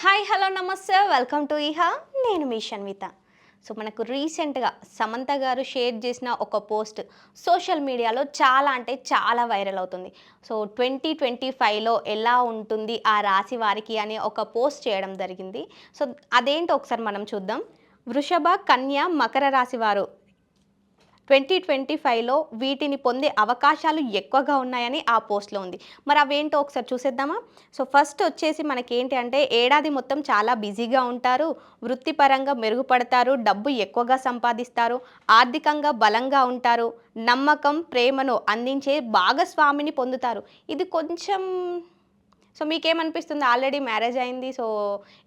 Hi hello నమస్తే welcome to ఇహా నేను మీ Shanvitha. So మనకు రీసెంట్గా సమంత గారు షేర్ చేసిన ఒక పోస్ట్ సోషల్ మీడియాలో చాలా అంటే చాలా వైరల్ అవుతుంది. సో 2025లో ఎలా ఉంటుంది ఆ రాశి వారికి అని ఒక పోస్ట్ చేయడం జరిగింది. సో అదేంటో ఒకసారి మనం చూద్దాం. వృషభ, కన్య, మకర రాశి వారు 2025లో వీటిని పొందే అవకాశాలు ఎక్కువగా ఉన్నాయని ఆ పోస్ట్‌లో ఉంది. మరి అవేంటో ఒకసారి చూసేద్దామా? సో ఫస్ట్ వచ్చేసి మనకేంటి అంటే ఏడాది మొత్తం చాలా బిజీగా ఉంటారు. వృత్తిపరంగా మెరుగుపడతారు. డబ్బు ఎక్కువగా సంపాదిస్తారు. ఆర్థికంగా బలంగా ఉంటారు. నమ్మకం, ప్రేమను అందించే భాగస్వామిని పొందుతారు. ఇది కొంచెం సో మీకేమనిపిస్తుంది? ఆల్రెడీ మ్యారేజ్ అయింది. సో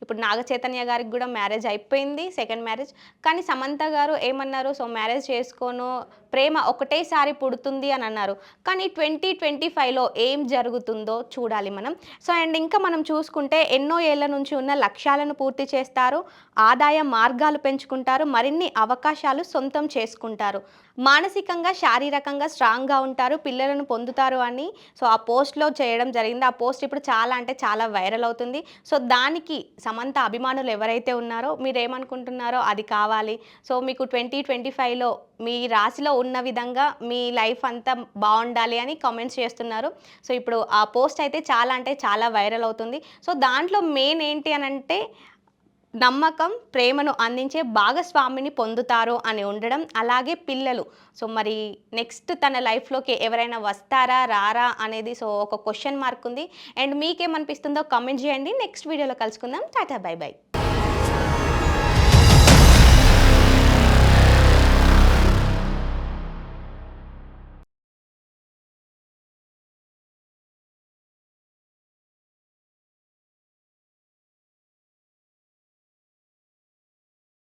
ఇప్పుడు నాగ చైతన్య గారికి గూడా మ్యారేజ్ అయిపోయింది. Second marriage. కానీ సమంత గారు ఏమన్నారు? సో మ్యారేజ్ చేసుకోను, ప్రేమ ఒకటేసారి పుడుతుంది అని అన్నారు. కానీ 2025లో ఏం జరుగుతుందో చూడాలి మనం. సో అండ్ ఇంకా మనం చూసుకుంటే ఎన్నో ఏళ్ల నుంచి ఉన్న లక్ష్యాలను పూర్తి చేస్తారు. ఆదాయ మార్గాలు పెంచుకుంటారు. మరిన్ని అవకాశాలు సొంతం చేసుకుంటారు. మానసికంగా, శారీరకంగా స్ట్రాంగ్‌గా ఉంటారు. పిల్లలను పొందుతారు అని సో ఆ పోస్ట్‌లో చేయడం జరిగింది. ఆ పోస్ట్ ఇప్పుడు చాలా అంటే చాలా వైరల్ అవుతుంది. సో దానికి సమంత అభిమానులు ఎవరైతే ఉన్నారో మీరేమనుకుంటున్నారో అది కావాలి. సో మీకు 2025లో మీ రాశిలో ఉన్న విధంగా మీ లైఫ్ అంతా బావుండాలి అని కామెంట్స్ చేస్తున్నారు. సో ఇప్పుడు ఆ పోస్ట్ అయితే చాలా అంటే చాలా వైరల్ అవుతుంది. సో దాంట్లో మెయిన్ ఏంటి అనంటే నమ్మకం, ప్రేమను అందించే భాగస్వామిని పొందుతారు అని ఉండడం. అలాగే పిల్లలు. సో మరి నెక్స్ట్ తన లైఫ్‌లోకి ఎవరైనా వస్తారా? రారా? అనేది సో ఒక క్వెషన్ మార్క్ ఉంది. అండ్ మీకేమనిపిస్తుందో కామెంట్ చేయండి. నెక్స్ట్ వీడియోలో కలుసుకుందాం. Tata bye by.